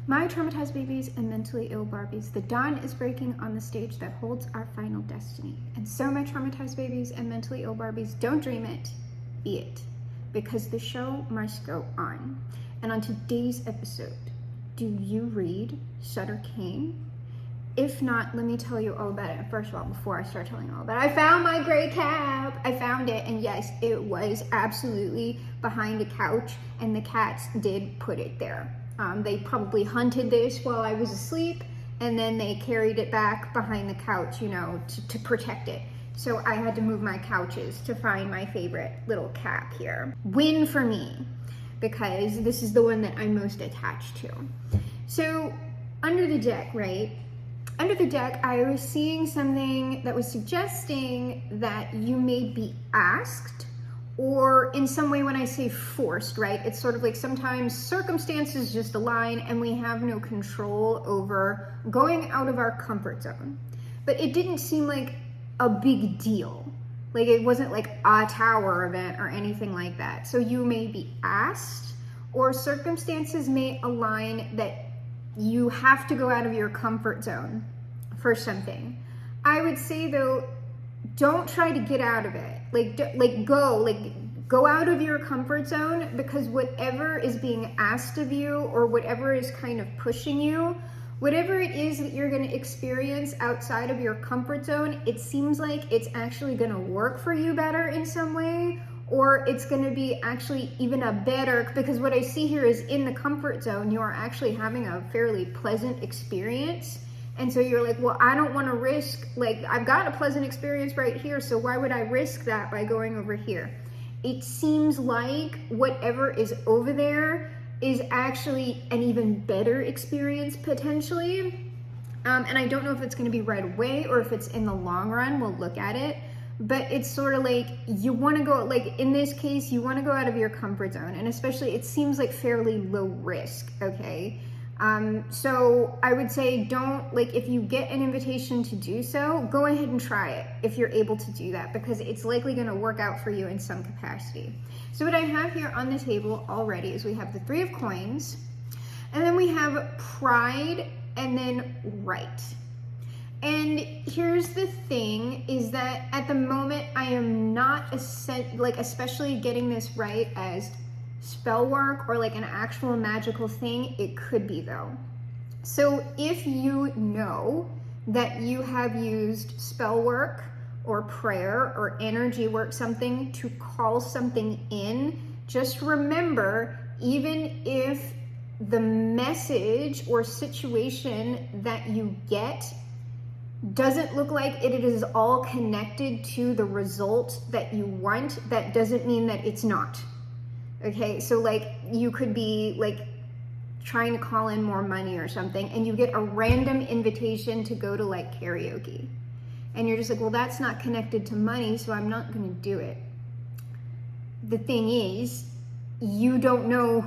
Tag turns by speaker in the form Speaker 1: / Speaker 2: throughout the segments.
Speaker 1: My traumatized babies and mentally ill Barbies, the dawn is breaking on the stage that holds our final destiny. And so my traumatized babies and mentally ill Barbies, don't dream it, be it. Because the show must go on. And on today's episode, do you read Sutter Kane? If not, let me tell you all about it. First of all, before I start telling you all about it, I found my gray cap. I found it, and yes, it was absolutely behind a couch, and the cats did put it there. They probably hunted this while I was asleep, and then they carried it back behind the couch, you know, to protect it. So I had to move my couches to find my favorite little cap here. Win for me, because this is the one that I'm most attached to. So under the deck, right? Under the deck, I was seeing something that was suggesting that you may be asked, or in some way, when I say forced, right? It's sort of like sometimes circumstances just align and we have no control over going out of our comfort zone. But it didn't seem like a big deal. Like it wasn't like a tower event or anything like that. So you may be asked, or circumstances may align that you have to go out of your comfort zone for something. I would say though, don't try to get out of it. Go out of your comfort zone, because whatever is being asked of you, or whatever is kind of pushing you, whatever it is that you're going to experience outside of your comfort zone, it seems like it's actually going to work for you better in some way, or it's going to be actually even a better, because what I see here is in the comfort zone, you are actually having a fairly pleasant experience. And so you're like, well, I don't want to risk, like, I've got a pleasant experience right here, so why would I risk that by going over here? It seems like whatever is over there is actually an even better experience potentially. And I don't know if it's going to be right away or if it's in the long run. We'll look at it. But it's sort of like you want to go, like in this case, you want to go out of your comfort zone. And especially it seems like fairly low risk, okay? So I would say don't, like, if you get an invitation to do so, go ahead and try it if you're able to do that, because it's likely going to work out for you in some capacity. So what I have here on the table already is we have the 3 of coins, and then we have pride, and then right. And here's the thing, is that at the moment I am not especially getting this right as spell work or like an actual magical thing. It could be though. So if you know that you have used spell work or prayer or energy work, something to call something in, just remember, even if the message or situation that you get doesn't look like it is all connected to the result that you want, that doesn't mean that it's not. Okay, so like you could be like trying to call in more money or something, and you get a random invitation to go to like karaoke. And you're just like, well, that's not connected to money, so I'm not gonna do it. The thing is, you don't know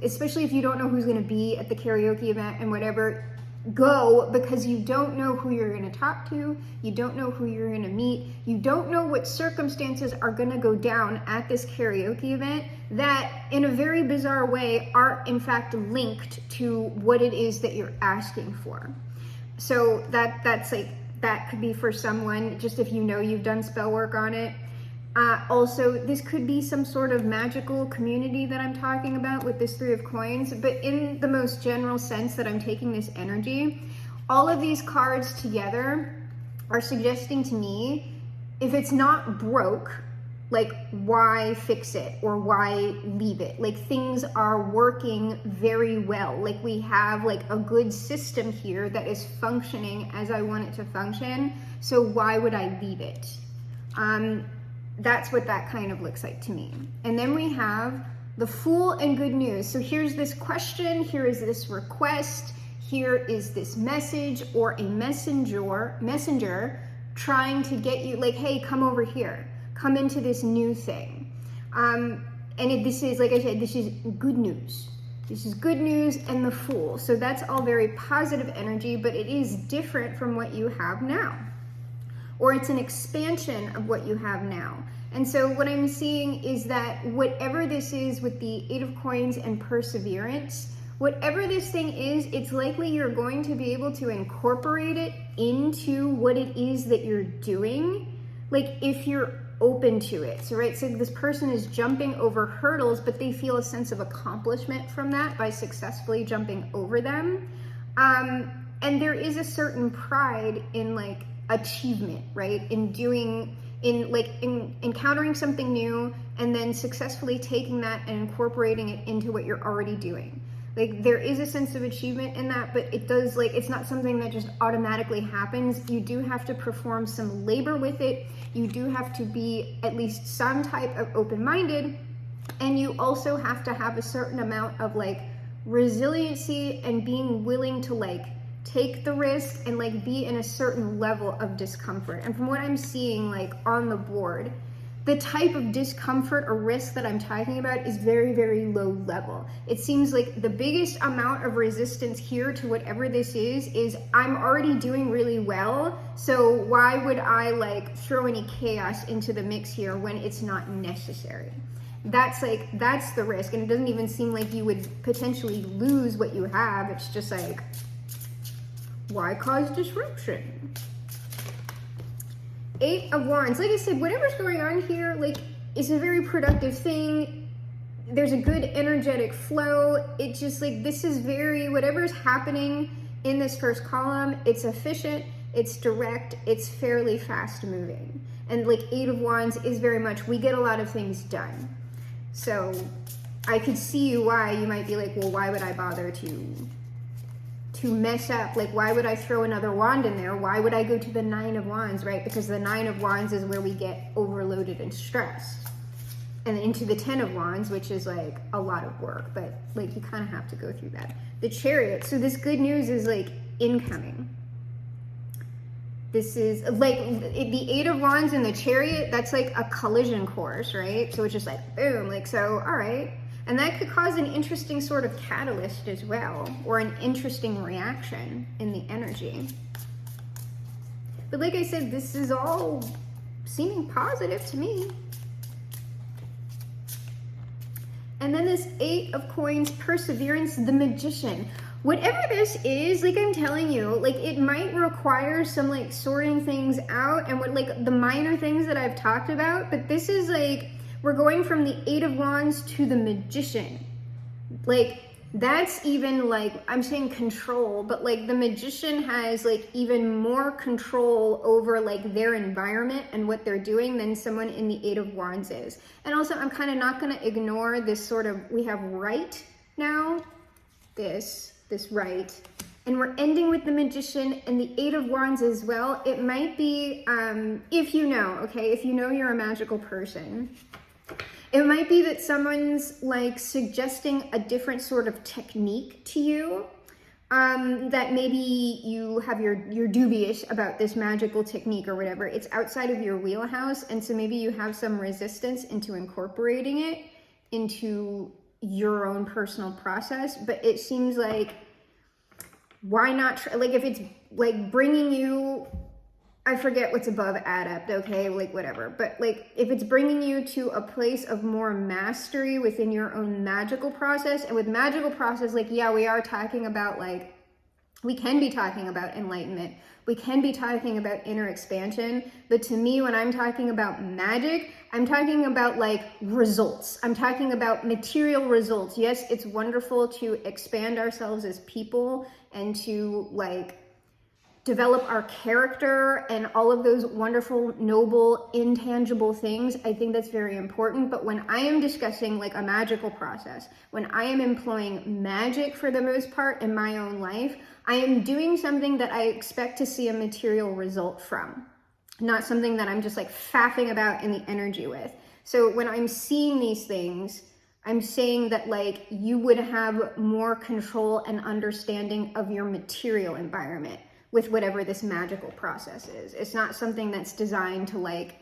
Speaker 1: especially if you don't know who's gonna be at the karaoke event and whatever, go, because you don't know who you're going to talk to, you don't know who you're going to meet, you don't know what circumstances are going to go down at this karaoke event that in a very bizarre way are in fact linked to what it is that you're asking for. So that's like, that could be for someone, just if you know you've done spell work on it. Also, this could be some sort of magical community that I'm talking about with this 3 of coins, but in the most general sense that I'm taking this energy, all of these cards together are suggesting to me, if it's not broke, like why fix it or why leave it? Like things are working very well. Like we have like a good system here that is functioning as I want it to function. So why would I leave it? That's what that kind of looks like to me. And then we have the Fool and good news. So here's this question, here is this request, here is this message or a messenger trying to get you like, hey, come over here, come into this new thing. This is, like I said, this is good news. This is good news and the Fool. So that's all very positive energy, but it is different from what you have now. Or it's an expansion of what you have now. And so what I'm seeing is that whatever this is with the 8 of coins and perseverance, Whatever this thing is, it's likely you're going to be able to incorporate it into what it is that you're doing, like if you're open to it. So right, so this person is jumping over hurdles, but they feel a sense of accomplishment from that by successfully jumping over them. And there is a certain pride in like achievement, right? In encountering something new and then successfully taking that and incorporating it into what you're already doing. Like there is a sense of achievement in that, but it does, like, it's not something that just automatically happens. You do have to perform some labor with it. You do have to be at least some type of open-minded, and you also have to have a certain amount of like resiliency and being willing to like take the risk and like be in a certain level of discomfort. And from what I'm seeing like on the board, the type of discomfort or risk that I'm talking about is very, very low level. It seems like the biggest amount of resistance here to whatever this is I'm already doing really well, so why would I like throw any chaos into the mix here when it's not necessary? That's the risk, and it doesn't even seem like you would potentially lose what you have. It's just like, why cause disruption? 8 of Wands. Like I said, whatever's going on here, like, is a very productive thing. There's a good energetic flow. It's just like, this is very, whatever's happening in this first column, it's efficient, it's direct, it's fairly fast moving. And like 8 of Wands is very much, we get a lot of things done. So I could see why you might be like, well, why would I bother to mess up? Like, why would I throw another wand in there? Why would I go to the 9 of Wands, right? Because the 9 of Wands is where we get overloaded and stressed. And then into the 10 of Wands, which is like a lot of work, but like you kind of have to go through that. The Chariot. So this good news is like incoming. This is like the 8 of Wands and the Chariot, that's like a collision course, right? So it's just like, boom, like, so, all right. And that could cause an interesting sort of catalyst as well, or an interesting reaction in the energy. But like I said, this is all seeming positive to me. And then this 8 of Coins, Perseverance, the Magician. Whatever this is, like I'm telling you, like it might require some like sorting things out and what like the minor things that I've talked about, but this is like, we're going from the 8 of Wands to the Magician. Like, that's even like, I'm saying control, but like the Magician has like even more control over like their environment and what they're doing than someone in the 8 of Wands is. And also, I'm kind of not going to ignore this sort of, we have right now, this right. And we're ending with the Magician and the 8 of Wands as well. It might be, if you know, okay, if you know you're a magical person, it might be that someone's like suggesting a different sort of technique to you, that maybe you have you're dubious about this magical technique or whatever. It's outside of your wheelhouse, and so maybe you have some resistance into incorporating it into your own personal process. But it seems like, why not try, like if it's like bringing you, I forget what's above adept, okay, like whatever, but like if it's bringing you to a place of more mastery within your own magical process. And with magical process, like, yeah, we are talking about like, we can be talking about enlightenment, we can be talking about inner expansion, but to me, when I'm talking about magic, I'm talking about like results. I'm talking about material results. Yes, it's wonderful to expand ourselves as people and to like develop our character and all of those wonderful, noble, intangible things. I think that's very important. But when I am discussing like a magical process, when I am employing magic for the most part in my own life, I am doing something that I expect to see a material result from, not something that I'm just like faffing about in the energy with. So when I'm seeing these things, I'm saying that like you would have more control and understanding of your material environment with whatever this magical process is. It's not something that's designed to like,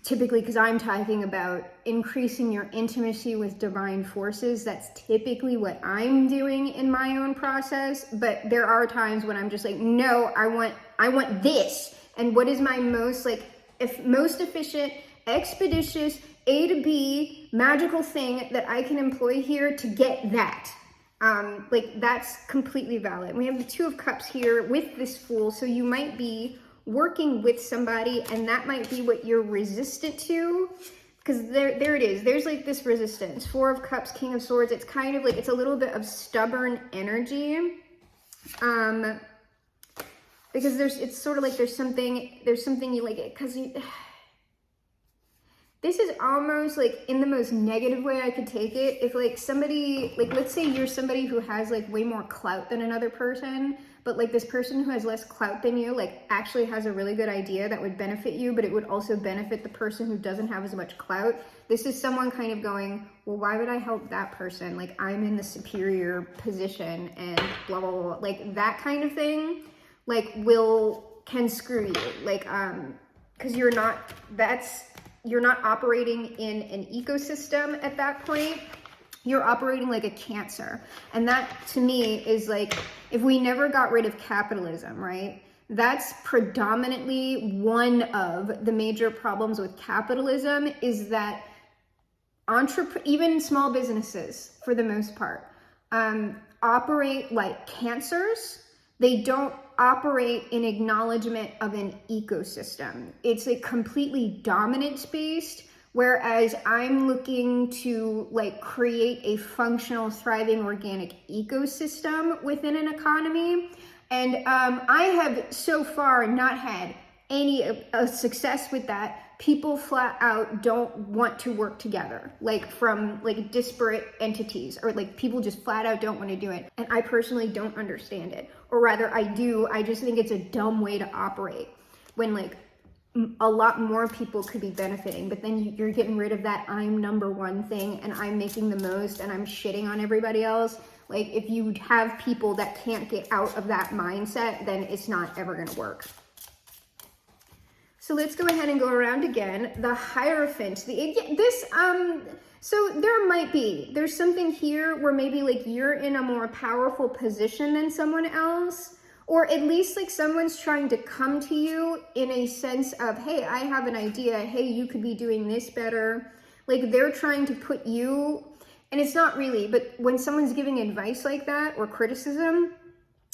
Speaker 1: typically, because I'm talking about increasing your intimacy with divine forces. That's typically what I'm doing in my own process. But there are times when I'm just like, no, I want this. And what is my most like, most efficient, expeditious, A to B magical thing that I can employ here to get that? Like that's completely valid. We have the Two of Cups here with this Fool. So you might be working with somebody and that might be what you're resistant to. Because there it is. There's like this resistance. Four of Cups, King of Swords. It's kind of like, it's a little bit of stubborn energy. Because it's sort of like there's something you like it. Because this is almost like in the most negative way I could take it. If like somebody, like let's say you're somebody who has like way more clout than another person, but like this person who has less clout than you, like actually has a really good idea that would benefit you, but it would also benefit the person who doesn't have as much clout. This is someone kind of going, well, why would I help that person? Like I'm in the superior position and blah, blah, blah. Like that kind of thing, like can screw you. Like, cause you're not operating in an ecosystem at that point. You're operating like a Cancer. And that to me is like, if we never got rid of capitalism, right? That's predominantly one of the major problems with capitalism is that even small businesses, for the most part, operate like Cancers. They don't operate in acknowledgement of an ecosystem. It's a completely dominance-based, whereas I'm looking to like create a functional, thriving, organic ecosystem within an economy. And I have so far not had any success with that. People flat out don't want to work together, like from like disparate entities, or like people just flat out don't want to do it. And I personally don't understand it, or rather I do. I just think it's a dumb way to operate when like a lot more people could be benefiting, but then you're getting rid of that I'm number one thing and I'm making the most and I'm shitting on everybody else. Like if you have people that can't get out of that mindset, then it's not ever going to work. So let's go ahead and go around again. The Hierophant. So there's something here where maybe like you're in a more powerful position than someone else, or at least like someone's trying to come to you in a sense of, hey, I have an idea. Hey, you could be doing this better. Like they're trying to put you, and it's not really, but when someone's giving advice like that or criticism,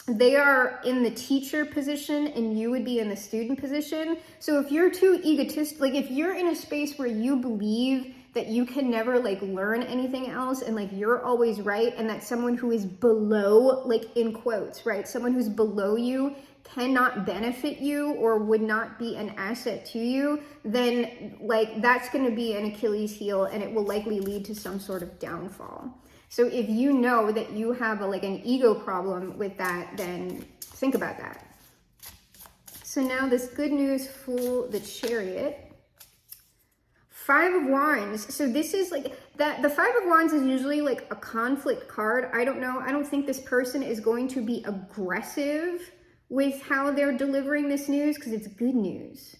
Speaker 1: they are in the teacher position and you would be in the student position. So if you're too egotistic, like if you're in a space where you believe that you can never like learn anything else and like you're always right, and that someone who is below, like in quotes, right? Someone who's below you cannot benefit you or would not be an asset to you, then like that's going to be an Achilles heel and it will likely lead to some sort of downfall. So if you know that you have an ego problem with that, then think about that. So now this good news Fool, the Chariot. Five of Wands. So this is like that. The Five of Wands is usually like a conflict card. I don't know. I don't think this person is going to be aggressive with how they're delivering this news because it's good news.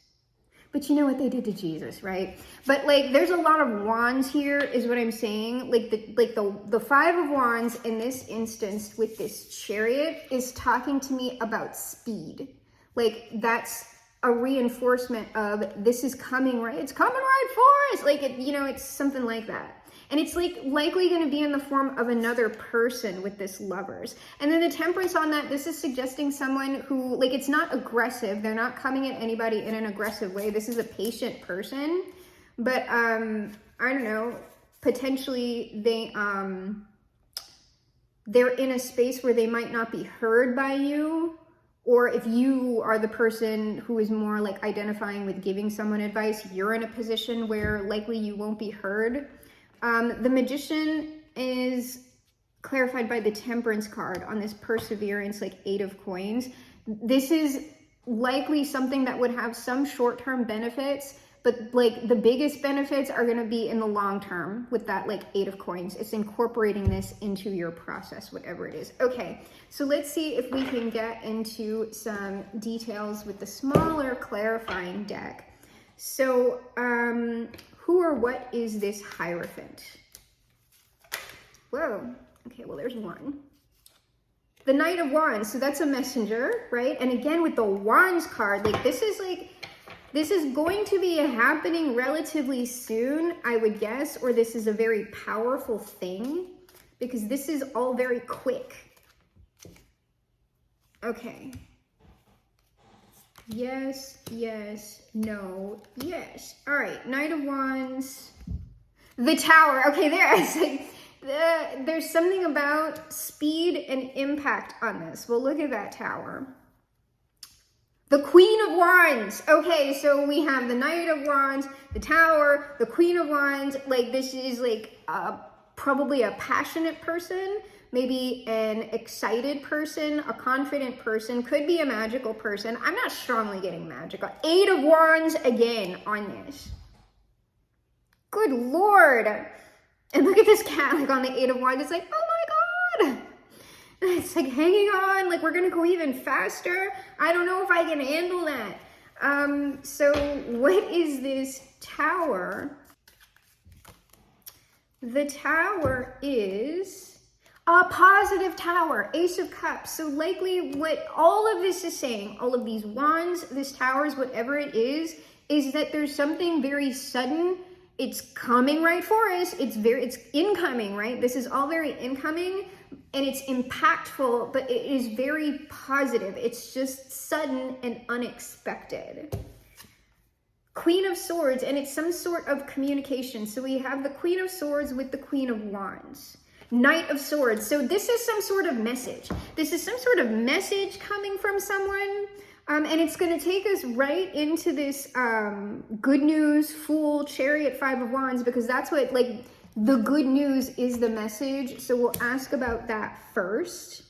Speaker 1: But you know what they did to Jesus, right? But like, there's a lot of wands here, is what I'm saying. Like the Five of Wands in this instance with this Chariot is talking to me about speed. Like that's a reinforcement of this is coming, right? It's coming right for us. Like it's something like that. And it's like likely going to be in the form of another person with this Lovers. And then the Temperance on that, this is suggesting someone who, like, it's not aggressive. They're not coming at anybody in an aggressive way. This is a patient person. But, I don't know, potentially they're in a space where they might not be heard by you. Or if you are the person who is more like identifying with giving someone advice, you're in a position where likely you won't be heard. The Magician is clarified by the Temperance card on this Perseverance, like 8 of Coins. This is likely something that would have some short-term benefits, but like the biggest benefits are going to be in the long term with that like 8 of Coins. It's incorporating this into your process, whatever it is. Okay, so let's see if we can get into some details with the smaller clarifying deck. So, who or what is this Hierophant? Whoa. Okay, well, there's one. The Knight of Wands. So that's a messenger, right? And again, with the Wands card, like this is going to be happening relatively soon, I would guess, or this is a very powerful thing. because this is all very quick. Okay. Yes, yes, no, yes. All right, Knight of Wands. The Tower. Okay, there's something about speed and impact on this. Well, look at that Tower. The Queen of Wands. Okay, so we have the Knight of Wands, the Tower, the Queen of Wands. Like, this is like probably a passionate person, maybe an excited person, a confident person, could be a magical person. I'm not strongly getting magical. 8 of Wands again on this. Good Lord. And look at this cat, like on the 8 of Wands. It's like, oh my God. It's like hanging on, like we're gonna go even faster. I don't know if I can handle that. So what is this Tower? The Tower is a positive Tower, Ace of Cups. So likely what all of this is saying, all of these wands, this Towers, whatever it is that there's something very sudden. It's coming right for us. It's incoming, right? This is all very incoming and it's impactful, but it is very positive. It's just sudden and unexpected. Queen of Swords, and it's some sort of communication. So we have the Queen of Swords with the Queen of Wands. Knight of Swords. So this is some sort of message. This is some sort of message coming from someone. And it's going to take us right into this good news, Fool, Chariot, 5 of Wands, because that's what, like, the good news is the message. So we'll ask about that first.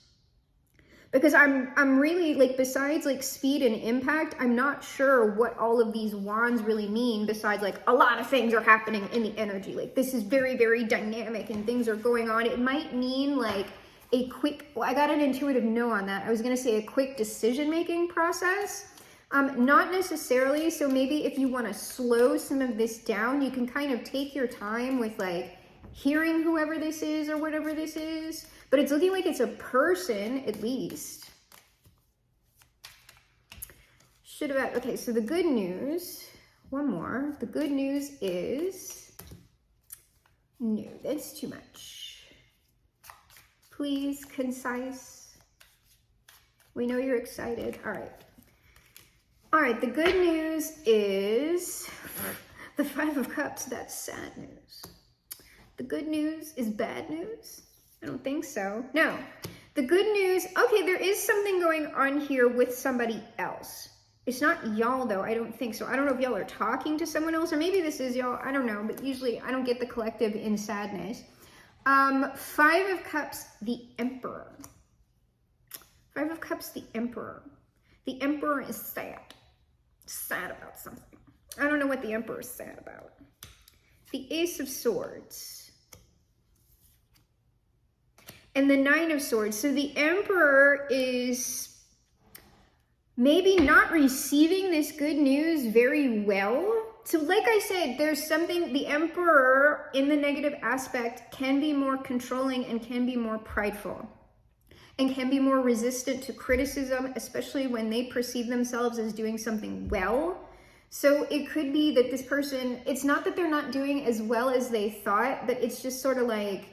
Speaker 1: Because I'm really, like, besides, like, speed and impact, I'm not sure what all of these wands really mean, besides, like, a lot of things are happening in the energy. Like, this is very, very dynamic and things are going on. It might mean, like, a quick, well, I got an intuitive no on that. I was going to say a quick decision-making process. Not necessarily. So maybe if you want to slow some of this down, you can kind of take your time with like hearing whoever this is or whatever this is. But it's looking like it's a person at least. Okay, so the good news, one more. The good news is, no, that's too much. Please, concise. We know you're excited. All right. All right, the good news is the 5 of Cups. That's sad news. The good news is bad news? I don't think so. No. The good news, okay, there is something going on here with somebody else. It's not y'all, though. I don't think so. I don't know if y'all are talking to someone else, or maybe this is y'all. I don't know, but usually I don't get the collective in sadness. 5 of Cups, the Emperor. 5 of Cups, the Emperor. The Emperor is sad. Sad about something. I don't know what the Emperor is sad about. The Ace of Swords. And the 9 of Swords. So the Emperor is maybe not receiving this good news very well. So like I said, there's something, the Emperor in the negative aspect can be more controlling and can be more prideful and can be more resistant to criticism, especially when they perceive themselves as doing something well. So it could be that this person, it's not that they're not doing as well as they thought, but it's just sort of like,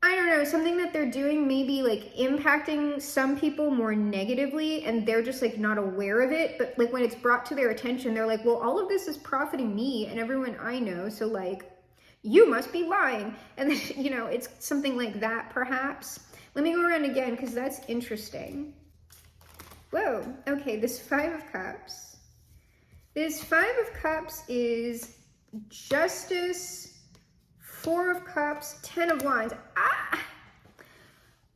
Speaker 1: I don't know, something that they're doing maybe like impacting some people more negatively and they're just like not aware of it. But like when it's brought to their attention, they're like, well, all of this is profiting me and everyone I know. So like, you must be lying. And then, you know, it's something like that perhaps. Let me go around again because that's interesting. Whoa, okay, this 5 of Cups. This 5 of Cups is Justice, 4 of Cups, 10 of Wands.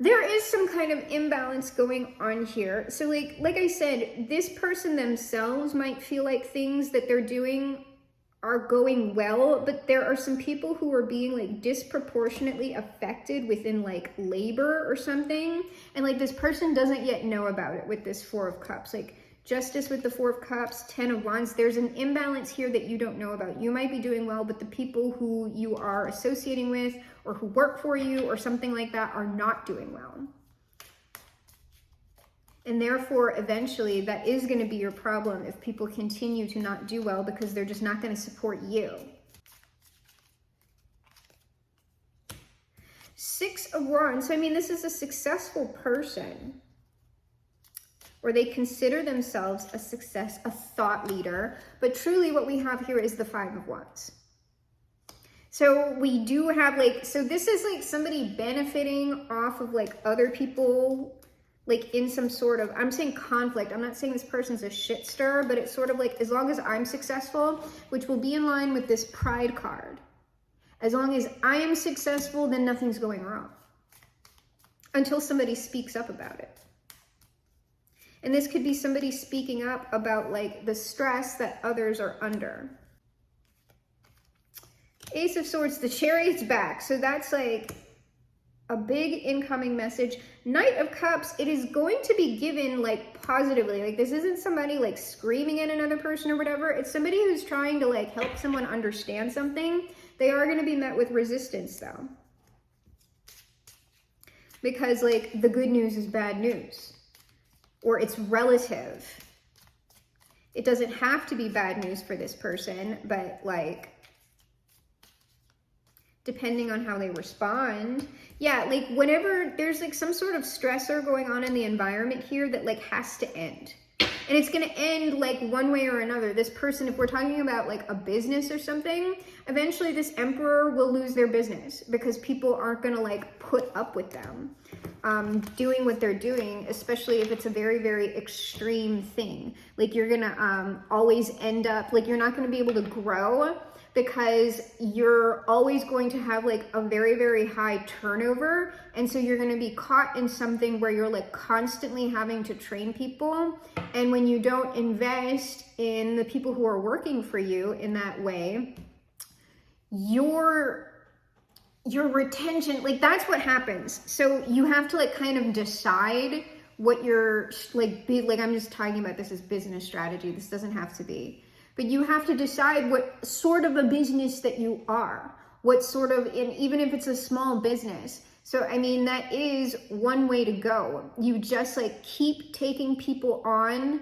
Speaker 1: There is some kind of imbalance going on here. So like I said, this person themselves might feel like things that they're doing are going well, but there are some people who are being like disproportionately affected within like labor or something. And like this person doesn't yet know about it with this 4 of Cups. Like Justice with the 4 of Cups, 10 of Wands, there's an imbalance here that you don't know about. You might be doing well, but the people who you are associating with or who work for you or something like that are not doing well. And therefore, eventually, that is going to be your problem if people continue to not do well because they're just not going to support you. Six of Wands. So, I mean, this is a successful person, or they consider themselves a success, a thought leader. But truly what we have here is the Five of Wands. So we do have like, so this is like somebody benefiting off of like other people, like in some sort of, I'm saying conflict. I'm not saying this person's a shit stirrer, but it's sort of like, as long as I'm successful, which will be in line with this Pride card. As long as I am successful, then nothing's going wrong. Until somebody speaks up about it. And this could be somebody speaking up about like the stress that others are under. Ace of Swords, the Chariot's back. So that's like a big incoming message. Knight of Cups, it is going to be given like positively. Like this isn't somebody like screaming at another person or whatever. It's somebody who's trying to like help someone understand something. They are going to be met with resistance though. Because like the good news is bad news. Or it's relative. It doesn't have to be bad news for this person, but like, depending on how they respond. Yeah, like whenever there's like some sort of stressor going on in the environment here that like has to end. And it's gonna end like one way or another. This person, if we're talking about like a business or something, eventually this emperor will lose their business because people aren't gonna like put up with them doing what they're doing, especially if it's a very, very extreme thing. Like you're gonna always end up, like you're not gonna be able to grow because you're always going to have like a very, very high turnover. And so you're going to be caught in something where you're like constantly having to train people. And when you don't invest in the people who are working for you in that way, your retention, like that's what happens. So you have to like kind of decide what your like I'm just talking about this as business strategy. This doesn't have to be. But you have to decide what sort of a business that you are, what sort of, and even if it's a small business. So, I mean, that is one way to go. You just like keep taking people on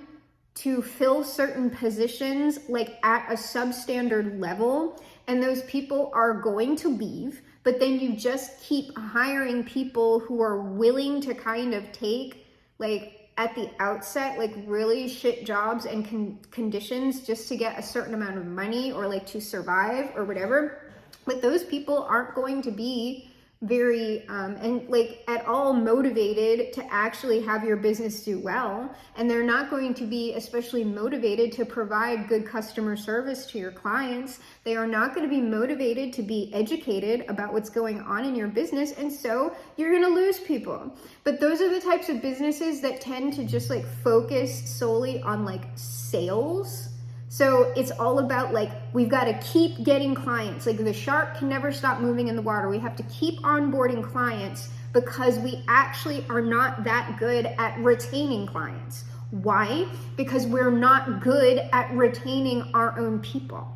Speaker 1: to fill certain positions, like at a substandard level. And those people are going to leave, but then you just keep hiring people who are willing to kind of take like, at the outset, like really shit jobs and conditions just to get a certain amount of money or like to survive or whatever. But those people aren't going to be very and like at all motivated to actually have your business do well, and they're not going to be especially motivated to provide good customer service to your clients. They are not going to be motivated to be educated about what's going on in your business, and so you're going to lose people. But those are the types of businesses that tend to just like focus solely on like sales. So it's all about like, we've got to keep getting clients. Like the shark can never stop moving in the water. We have to keep onboarding clients because we actually are not that good at retaining clients. Why? Because we're not good at retaining our own people.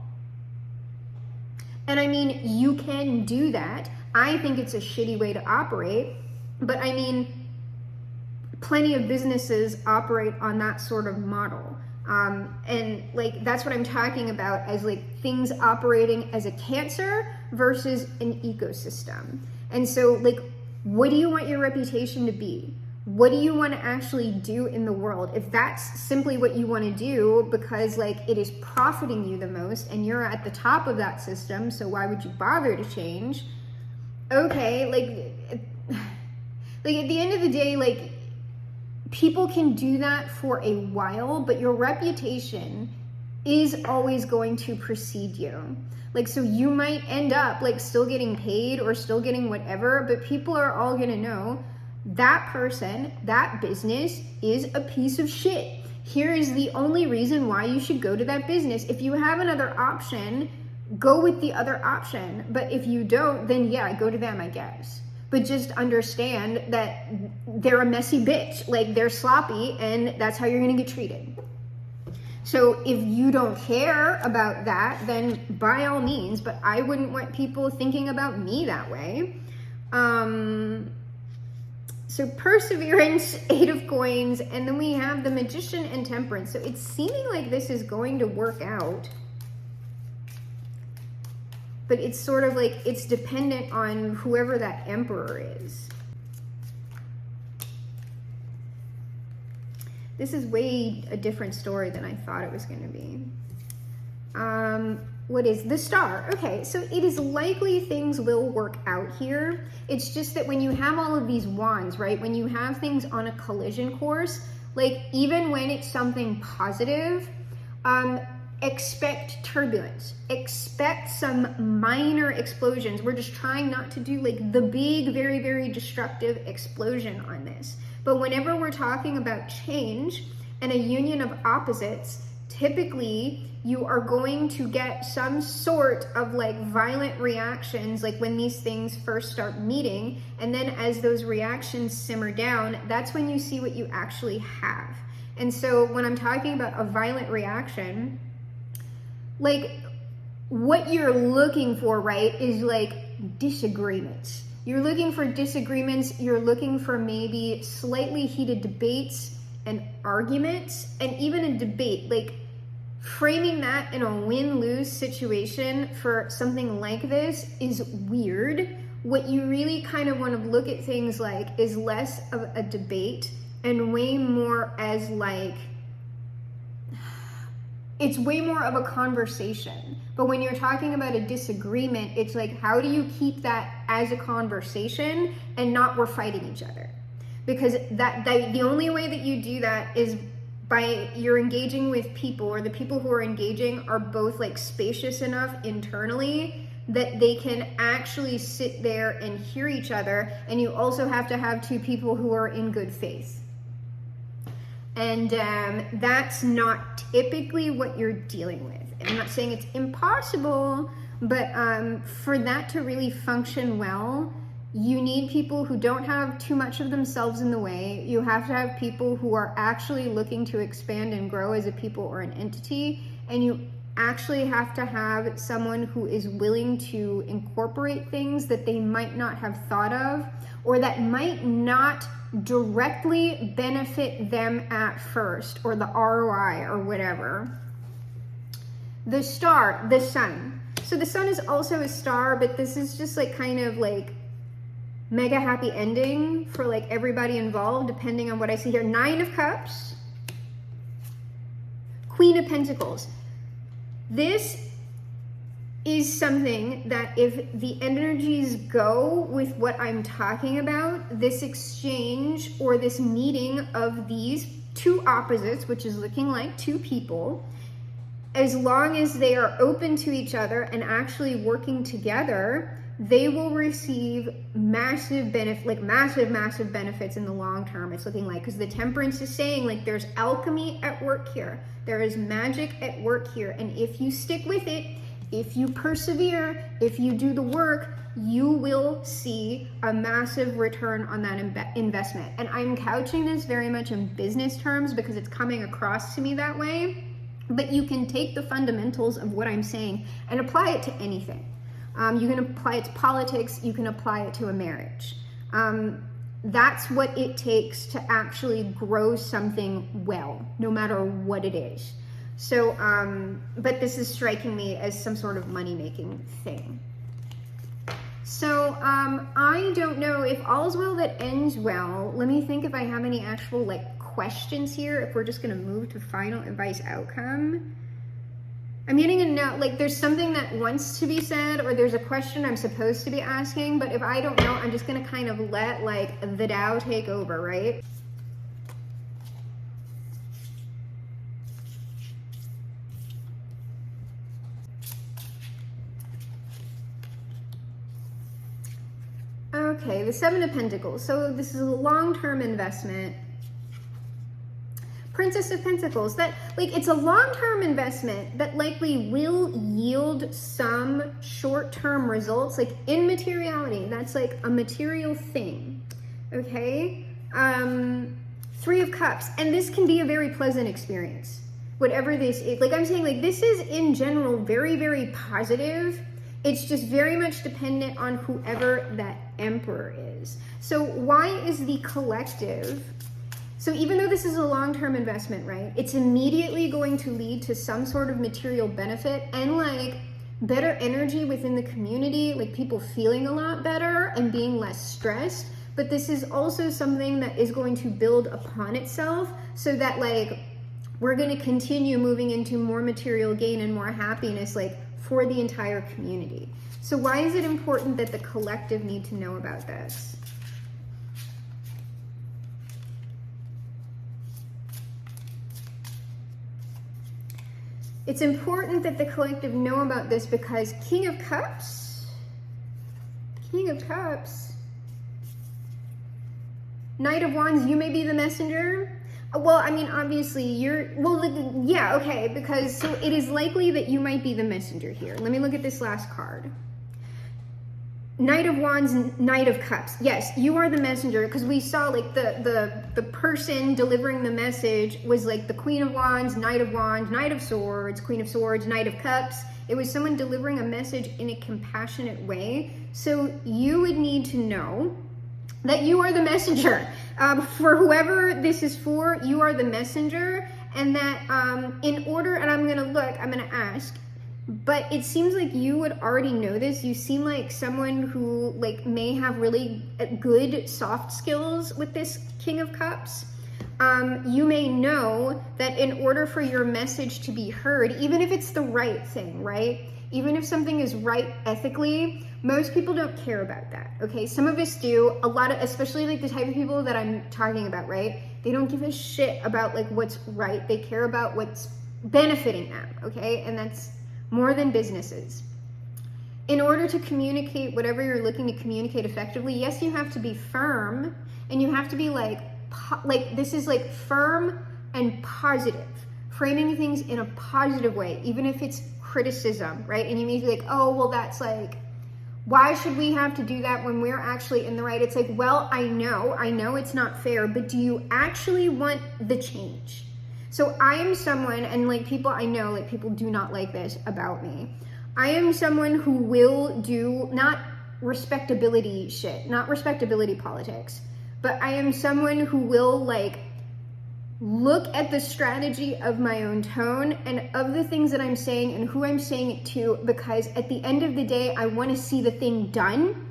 Speaker 1: And I mean, you can do that. I think it's a shitty way to operate, but I mean, plenty of businesses operate on that sort of model. And like, that's what I'm talking about as like things operating as a cancer versus an ecosystem. And so like, what do you want your reputation to be? What do you want to actually do in the world? If that's simply what you want to do because like it is profiting you the most and you're at the top of that system, so why would you bother to change? Okay, like at the end of the day, like, people can do that for a while, but your reputation is always going to precede you. Like, so you might end up like still getting paid or still getting whatever, but people are all gonna know that person, that business is a piece of shit. Here is the only reason why you should go to that business. If you have another option, go with the other option. But if you don't, then yeah, go to them, I guess. But just understand that they're a messy bitch. Like, they're sloppy, and that's how you're gonna get treated. So if you don't care about that, then by all means, but I wouldn't want people thinking about me that way. So Perseverance, 8 of Coins, and then we have the Magician and Temperance. So it's seeming like this is going to work out. but it's sort of like it's dependent on whoever that emperor is. This is way a different story than I thought it was going to be. What is the Star? Okay, so it is likely things will work out here. It's just that when you have all of these wands, right, when you have things on a collision course, like even when it's something positive, expect turbulence, expect some minor explosions. We're just trying not to do like the big, very, very destructive explosion on this. But whenever we're talking about change and a union of opposites, typically you are going to get some sort of like violent reactions, like when these things first start meeting, and then as those reactions simmer down, that's when you see what you actually have. And so when I'm talking about a violent reaction, like what you're looking for, right, is like disagreements. You're looking for disagreements, you're looking for maybe slightly heated debates and arguments, and even a debate, like framing that in a win-lose situation for something like this is weird. What you really kind of want to look at things like is less of a debate and way more as like, it's way more of a conversation. But when you're talking about a disagreement, it's like, how do you keep that as a conversation and not we're fighting each other? Because that the only way that you do that is by you're engaging with people, or the people who are engaging are both like spacious enough internally that they can actually sit there and hear each other. And you also have to have two people who are in good faith. And that's not typically what you're dealing with. I'm not saying it's impossible, but for that to really function well, you need people who don't have too much of themselves in the way. You have to have people who are actually looking to expand and grow as a people or an entity. And you actually have to have someone who is willing to incorporate things that they might not have thought of, or that might not directly benefit them at first, or the ROI or whatever. The Star, the sun. So the sun is also a star, but this is just like kind of like mega happy ending for like everybody involved, depending on what I see here. 9 of Cups, Queen of Pentacles. This is something that if the energies go with what I'm talking about, this exchange or this meeting of these two opposites, which is looking like two people, as long as they are open to each other and actually working together, they will receive massive benefit, like massive benefits in the long term. It's looking like, because the Temperance is saying like there's alchemy at work here. There is magic at work here. And if you stick with it, if you persevere, if you do the work, you will see a massive return on that investment. And I'm couching this very much in business terms because it's coming across to me that way. But you can take the fundamentals of what I'm saying and apply it to anything. You can apply it to politics, you can apply it to a marriage. That's what it takes to actually grow something well, no matter what it is. So, but this is striking me as some sort of money-making thing. So, I don't know if all's well that ends well. Let me think if I have any actual, like, questions here, if we're just going to move to final advice outcome. I'm getting a note, like there's something that wants to be said, or there's a question I'm supposed to be asking, but if I don't know, I'm just going to kind of let like the Tao take over, right? Okay, the 7 of Pentacles. So this is a long-term investment. Princess of Pentacles, that like it's a long-term investment that likely will yield some short-term results, like in materiality. That's like a material thing. Okay, 3 of Cups, and this can be a very pleasant experience, whatever this is. Like I'm saying, like this is in general very, very positive. It's just very much dependent on whoever that emperor is. So why is the collective? So even though this is a long-term investment, right, it's immediately going to lead to some sort of material benefit and like better energy within the community, like people feeling a lot better and being less stressed. But this is also something that is going to build upon itself, so that like we're going to continue moving into more material gain and more happiness, like for the entire community. So why is it important that the collective need to know about this? It's important that the collective know about this because King of Cups, Knight of Wands, you may be the messenger. Well, I mean, obviously you're, well, yeah, okay, because so it is likely that you might be the messenger here. Let me look at this last card. Knight of Wands, Knight of Cups. Yes, you are the messenger, because we saw like the person delivering the message was like the Queen of Wands, Knight of Swords, Queen of Swords, Knight of Cups. It was someone delivering a message in a compassionate way. So you would need to know that you are the messenger. For whoever this is for, you are the messenger, and that in order, and I'm gonna ask, but it seems like you would already know this. You seem like someone who like may have really good soft skills with this King of Cups. You may know that in order for your message to be heard, even if it's the right thing, right? Even if something is right ethically, most people don't care about that, okay? Some of us do. A lot of, especially like the type of people that I'm talking about, right? They don't give a shit about like what's right. They care about what's benefiting them, okay? And that's more than businesses. In order to communicate whatever you're looking to communicate effectively, yes, you have to be firm, and you have to be like this is like firm and positive, framing things in a positive way, even if it's criticism, right? And you may be like, oh, well, that's like, why should we have to do that when we're actually in the right? It's like, well, I know it's not fair, but do you actually want the change? So I am someone, and like people I know, like people do not like this about me. I am someone who will do not respectability shit, not respectability politics, but I am someone who will like look at the strategy of my own tone and of the things that I'm saying and who I'm saying it to, because at the end of the day, I want to see the thing done.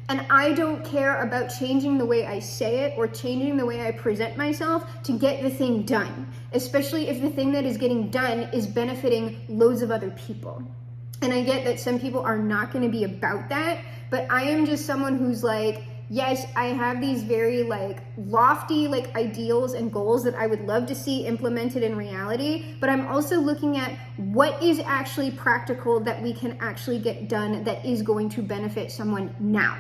Speaker 1: And I don't care about changing the way I say it or changing the way I present myself to get the thing done, especially if the thing that is getting done is benefiting loads of other people. And I get that some people are not going to be about that, but I am just someone who's like, yes, I have these very like lofty like ideals and goals that I would love to see implemented in reality, but I'm also looking at what is actually practical that we can actually get done that is going to benefit someone now.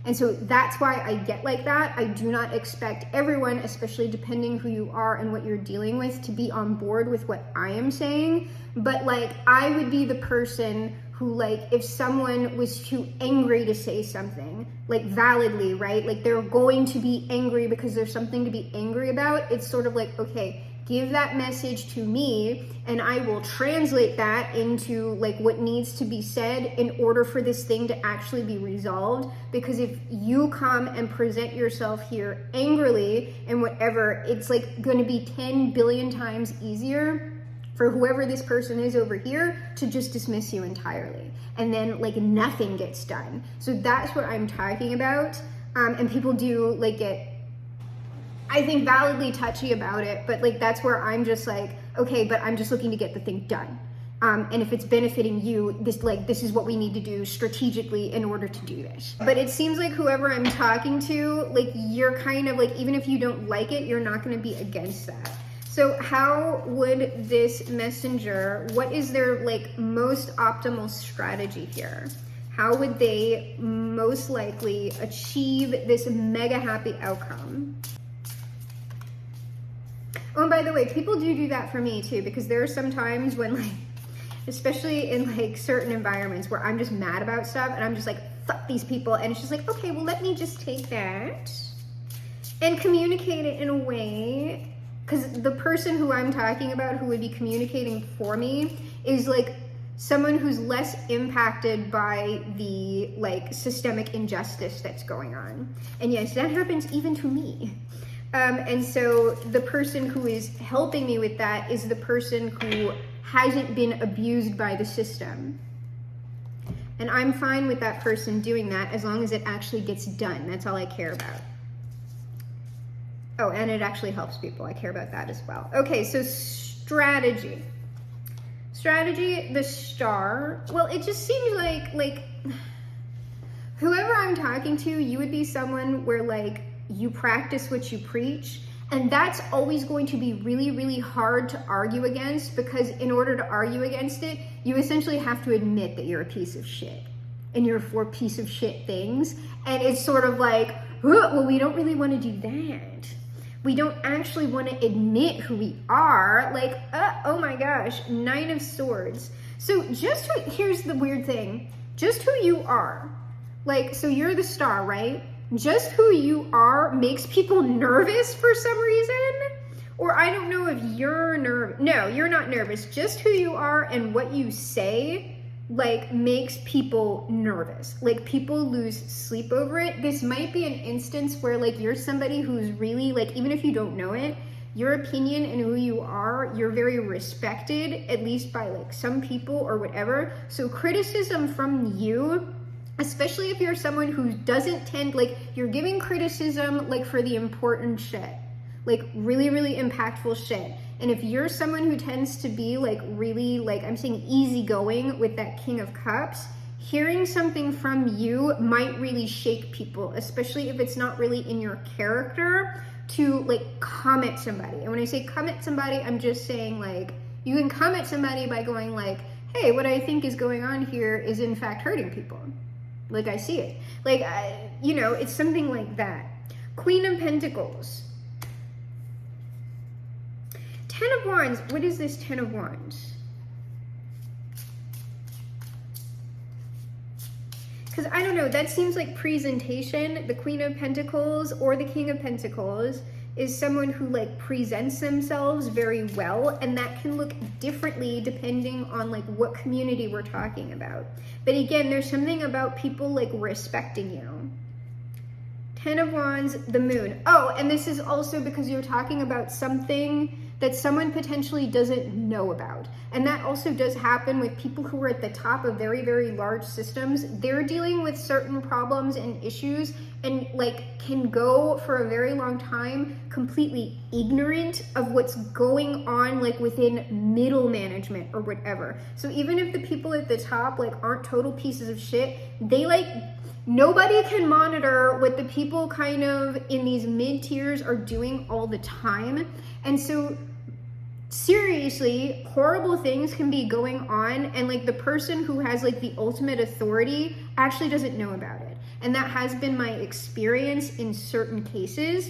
Speaker 1: And so that's why I get like that. I do not expect everyone, especially depending who you are and what you're dealing with, to be on board with what I am saying. But like, I would be the person who like, if someone was too angry to say something, like validly, right? Like they're going to be angry because there's something to be angry about. It's sort of like, okay, give that message to me and I will translate that into like what needs to be said in order for this thing to actually be resolved. Because if you come and present yourself here angrily and whatever, it's like going to be 10 billion times easier for whoever this person is over here to just dismiss you entirely. And then like nothing gets done. So that's what I'm talking about. And people do like get, I think, validly touchy about it, but like that's where I'm just like, okay, but I'm just looking to get the thing done. And if it's benefiting you, this is what we need to do strategically in order to do this. But it seems like whoever I'm talking to, like you're kind of like, even if you don't like it, you're not going to be against that. So how would this messenger, what is their like most optimal strategy here? How would they most likely achieve this mega happy outcome? Oh, and by the way, people do that for me too, because there are some times when like, especially in like certain environments where I'm just mad about stuff and I'm just like, fuck these people. And it's just like, okay, well, let me just take that and communicate it in a way, because the person who I'm talking about who would be communicating for me is like someone who's less impacted by the like systemic injustice that's going on. And yes, that happens even to me. And so the person who is helping me with that is the person who hasn't been abused by the system. And I'm fine with that person doing that as long as it actually gets done. That's all I care about. Oh, and it actually helps people. I care about that as well. Okay, so strategy. Strategy, the star. Well, it just seems like whoever I'm talking to, you would be someone where like you practice what you preach. And that's always going to be really, really hard to argue against, because in order to argue against it, you essentially have to admit that you're a piece of shit and you're for piece of shit things. And it's sort of like, well, we don't really want to do that. We don't actually want to admit who we are. Like, oh my gosh, 9 of Swords. So here's the weird thing. Just who you are. Like, so you're the star, right? Just who you are makes people nervous for some reason. Or I don't know if you're nervous. No, you're not nervous. Just who you are and what you say, like, makes people nervous. Like, people lose sleep over it. This might be an instance where, like, you're somebody who's really, like, even if you don't know it, your opinion and who you are, you're very respected, at least by, like, some people or whatever. So criticism from you, especially if you're someone who doesn't tend, like, you're giving criticism, like, for the important shit, like, really, really impactful shit. And if you're someone who tends to be, like, really, like, I'm saying easygoing with that King of Cups, hearing something from you might really shake people, especially if it's not really in your character to, like, come at somebody. And when I say come at somebody, I'm just saying, like, you can come at somebody by going, like, hey, what I think is going on here is in fact hurting people. Like, I see it. Like, you know, it's something like that. Queen of Pentacles. 10 of Wands. What is this 10 of Wands? Because I don't know, that seems like presentation. The Queen of Pentacles or the King of Pentacles is someone who, like, presents themselves very well, and that can look differently depending on, like, what community we're talking about. But again, there's something about people, like, respecting you. 10 of Wands, the Moon. Oh, and this is also because you're talking about something that someone potentially doesn't know about. And that also does happen with people who are at the top of very, very large systems. They're dealing with certain problems and issues and, like, can go for a very long time completely ignorant of what's going on, like, within middle management or whatever. So even if the people at the top, like, aren't total pieces of shit, they, like, nobody can monitor what the people kind of in these mid tiers are doing all the time. And so seriously, horrible things can be going on, and, like, the person who has, like, the ultimate authority actually doesn't know about it. And that has been my experience in certain cases,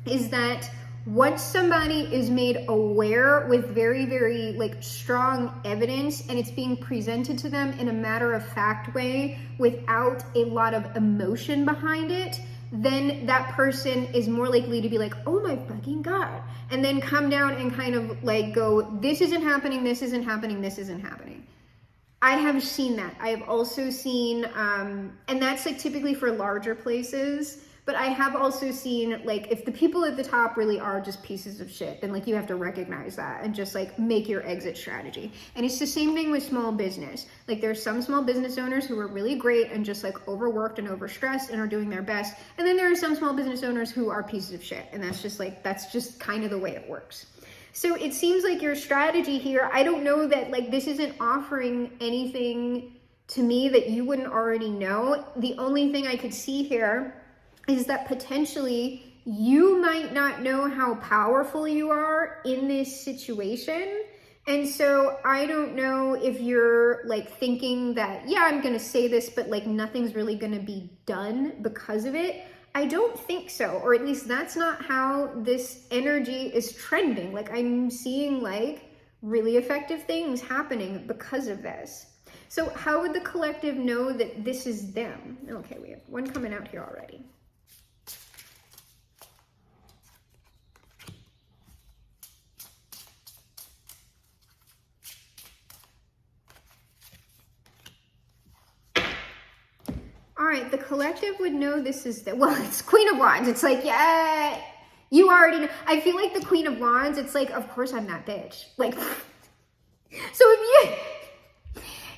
Speaker 1: is that once somebody is made aware with very, very, like, strong evidence, and it's being presented to them in a matter-of-fact way without a lot of emotion behind it, then that person is more likely to be like, oh my fucking God, and then come down and kind of, like, go, this isn't happening, this isn't happening, this isn't happening. I have seen that. I have also seen, and that's, like, typically for larger places, but I have also seen, like, if the people at the top really are just pieces of shit, then, like, you have to recognize that and just, like, make your exit strategy. And it's the same thing with small business. Like, there's some small business owners who are really great and just, like, overworked and overstressed and are doing their best. And then there are some small business owners who are pieces of shit. And that's just, like, that's just kind of the way it works. So it seems like your strategy here, I don't know that, like, this isn't offering anything to me that you wouldn't already know. The only thing I could see here is that potentially you might not know how powerful you are in this situation. And so I don't know if you're, like, thinking that, yeah, I'm gonna say this, but, like, nothing's really gonna be done because of it. I don't think so, or at least that's not how this energy is trending. Like, I'm seeing, like, really effective things happening because of this. So how would the collective know that this is them? Okay, we have one coming out here already. All right, the collective would know this is the, well, it's Queen of Wands. It's like, yeah, you already know. I feel like the Queen of Wands, it's like, of course I'm that bitch. Like, so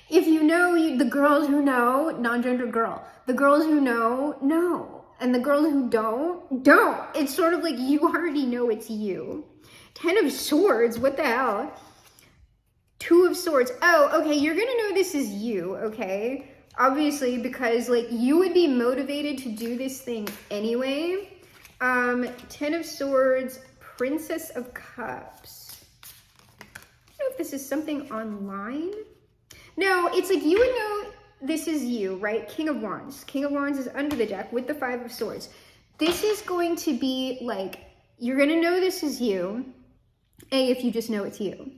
Speaker 1: If you know, the girls who know, non-gender girl, the girls who know, and the girls who don't. It's sort of like you already know it's you. 10 of Swords, what the hell? 2 of Swords. Oh, okay, you're gonna know this is you, okay? Obviously, because like you would be motivated to do this thing anyway. 10 of Swords, Princess of Cups. I don't know if this is something online. No, it's like you would know this is you, right? King of Wands. King of Wands is under the deck with the 5 of Swords. This is going to be like, you're going to know this is you. A, if you just know it's you.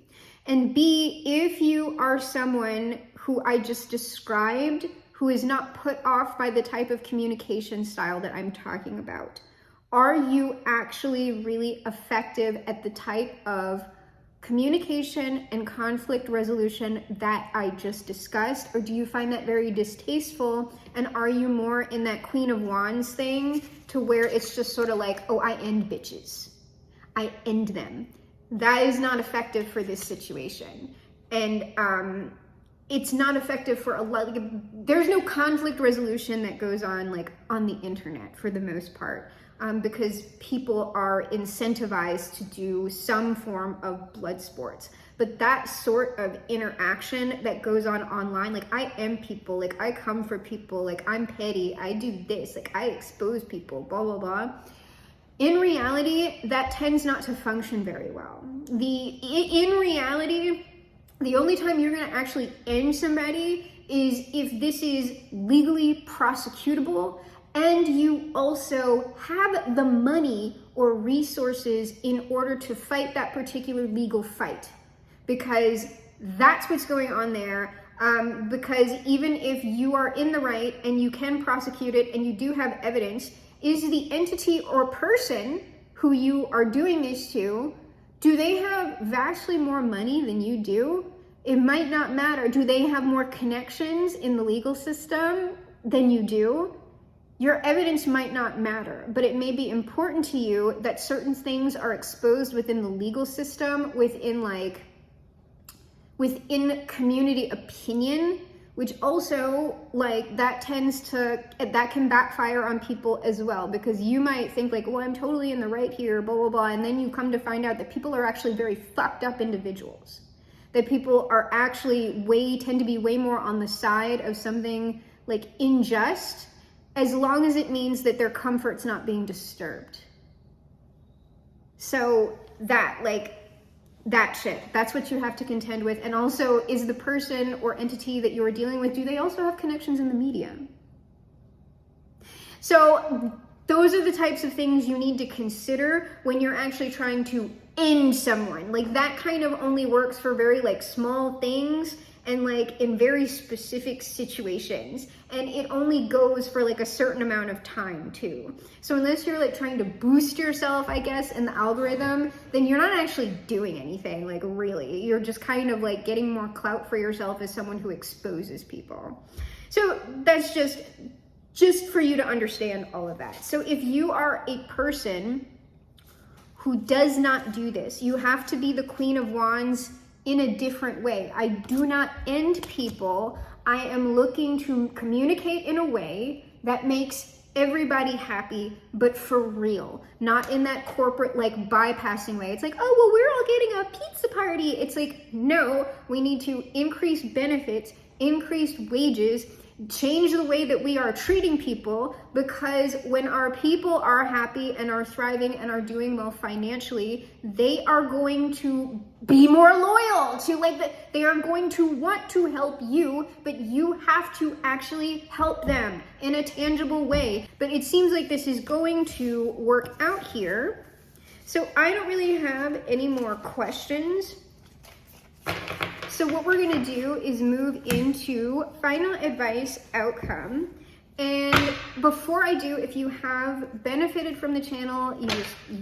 Speaker 1: And B, if you are someone who I just described, who is not put off by the type of communication style that I'm talking about. Are you actually really effective at the type of communication and conflict resolution that I just discussed, or do you find that very distasteful? And are you more in that Queen of Wands thing to where it's just sort of like, oh, I end bitches, I end them? That is not effective for this situation. And it's not effective for a lot, like, there's no conflict resolution that goes on like on the internet for the most part. Because people are incentivized to do some form of blood sports. But that sort of interaction that goes on online, like I am people, like I come for people, like I'm petty, I do this, like I expose people, blah, blah, blah. In reality, that tends not to function very well. In reality, the only time you're gonna actually end somebody is if this is legally prosecutable and you also have the money or resources in order to fight that particular legal fight, because that's what's going on there. Because even if you are in the right and you can prosecute it and you do have evidence, is the entity or person who you are doing this to, do they have vastly more money than you do? It might not matter. Do they have more connections in the legal system than you do? Your evidence might not matter, but it may be important to you that certain things are exposed within the legal system, within community opinion, which also that can backfire on people as well, because you might think like, well, I'm totally in the right here, blah, blah, blah. And then you come to find out that people are actually very fucked up individuals, that people are actually tend to be way more on the side of something like unjust, as long as it means that their comfort's not being disturbed. So that shit, that's what you have to contend with. And also, is the person or entity that you're dealing with, do they also have connections in the media? So those are the types of things you need to consider when you're actually trying to end someone. Like that kind of only works for very small things and in very specific situations, and it only goes for a certain amount of time too. So unless you're trying to boost yourself, I guess, in the algorithm, then you're not actually doing anything, really. You're just kind of getting more clout for yourself as someone who exposes people. So that's just for you to understand all of that. So if you are a person who does not do this, you have to be the Queen of Wands in a different way. I do not end people. I am looking to communicate in a way that makes everybody happy, but for real, not in that corporate bypassing way. It's oh, well, we're all getting a pizza party. It's no, we need to increase benefits, increase wages, change the way that we are treating people, because when our people are happy and are thriving and are doing well financially, they are going to be more loyal to they are going to want to help you, but you have to actually help them in a tangible way. But it seems like this is going to work out here. So I don't really have any more questions. So what we're gonna do is move into final advice outcome. And before I do, if you have benefited from the channel, you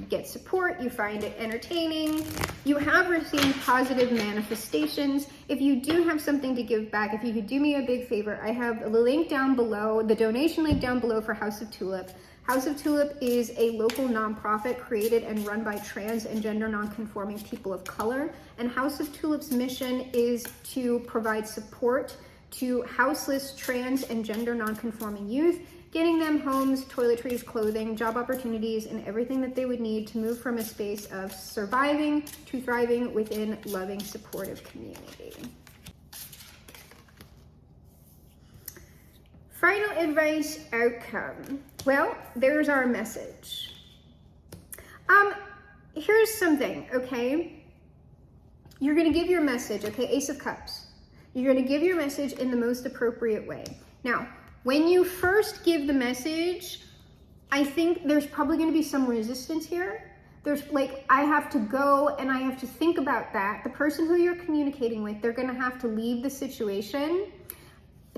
Speaker 1: get support, you find it entertaining, you have received positive manifestations, if you do have something to give back, if you could do me a big favor, I have the link down below, the donation link down below for House of Tulip. House of Tulip is a local nonprofit created and run by trans and gender nonconforming people of color. And House of Tulip's mission is to provide support to houseless, trans, and gender non-conforming youth, getting them homes, toiletries, clothing, job opportunities, and everything that they would need to move from a space of surviving to thriving within loving, supportive community. Final advice outcome. Well, there's our message. Here's something, okay? You're gonna give your message, okay? Ace of Cups. You're gonna give your message in the most appropriate way. Now, when you first give the message, I think there's probably gonna be some resistance here. There's like, I have to go and I have to think about that. The person who you're communicating with, they're gonna have to leave the situation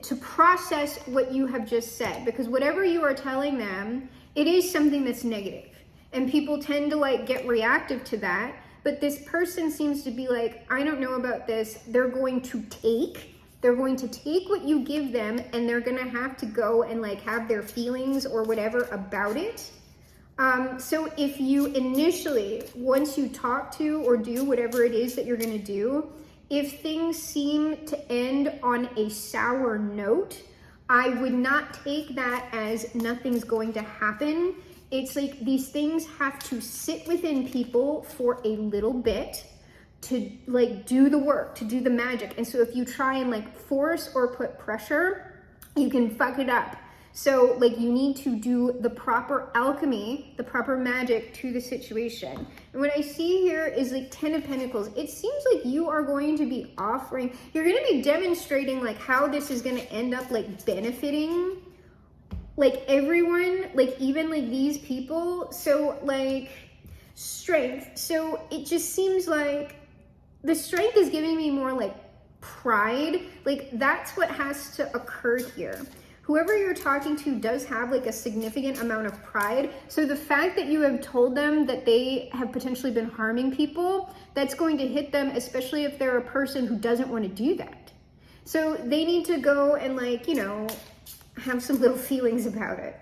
Speaker 1: to process what you have just said, because whatever you are telling them, it is something that's negative. And people tend to like get reactive to that. But this person seems to be like, I don't know about this. They're going to take what you give them, and they're gonna have to go and like have their feelings or whatever about it. So if you initially, once you talk to or do whatever it is that you're gonna do, if things seem to end on a sour note, I would not take that as nothing's going to happen. It's like these things have to sit within people for a little bit to like do the work, to do the magic. And so if you try and like force or put pressure, you can fuck it up. So like you need to do the proper alchemy, the proper magic to the situation. And what I see here is like 10 of Pentacles. It seems like you are going to be offering, you're going to be demonstrating like how this is going to end up like benefiting like everyone, like even like these people. So like strength. So it just seems like the strength is giving me more like pride. Like that's what has to occur here. Whoever you're talking to does have like a significant amount of pride. So the fact that you have told them that they have potentially been harming people, that's going to hit them, especially if they're a person who doesn't want to do that. So they need to go and like, you know, have some little feelings about it.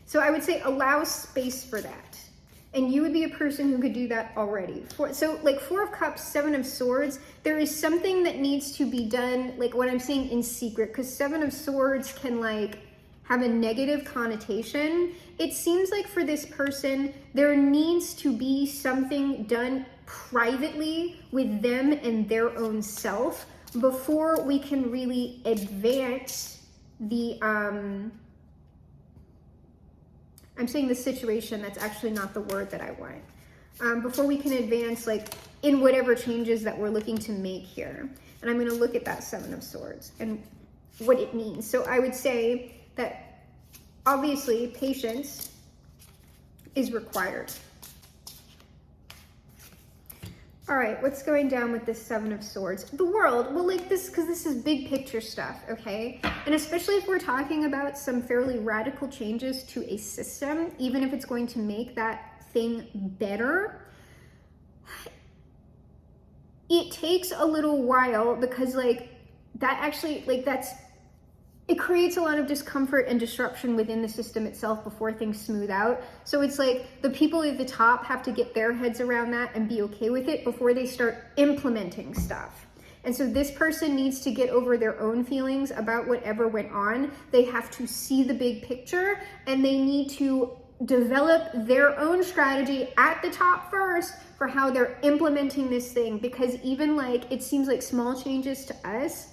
Speaker 1: So I would say allow space for that. And you would be a person who could do that already. So like 4 of Cups, 7 of Swords, there is something that needs to be done, like what I'm saying, in secret, because 7 of Swords can like have a negative connotation. It seems like for this person, there needs to be something done privately with them and their own self before we can really advance the, I'm saying the situation, that's actually not the word that I want. Before we can advance like in whatever changes that we're looking to make here. And I'm gonna look at that 7 of Swords and what it means. So I would say that obviously patience is required. All right, what's going down with this 7 of Swords? The world, well, like this, because this is big picture stuff, okay? And especially if we're talking about some fairly radical changes to a system, even if it's going to make that thing better, it takes a little while because like that actually, like it creates a lot of discomfort and disruption within the system itself before things smooth out. So it's like the people at the top have to get their heads around that and be okay with it before they start implementing stuff. And so this person needs to get over their own feelings about whatever went on. They have to see the big picture and they need to develop their own strategy at the top first for how they're implementing this thing. Because even like, it seems like small changes to us,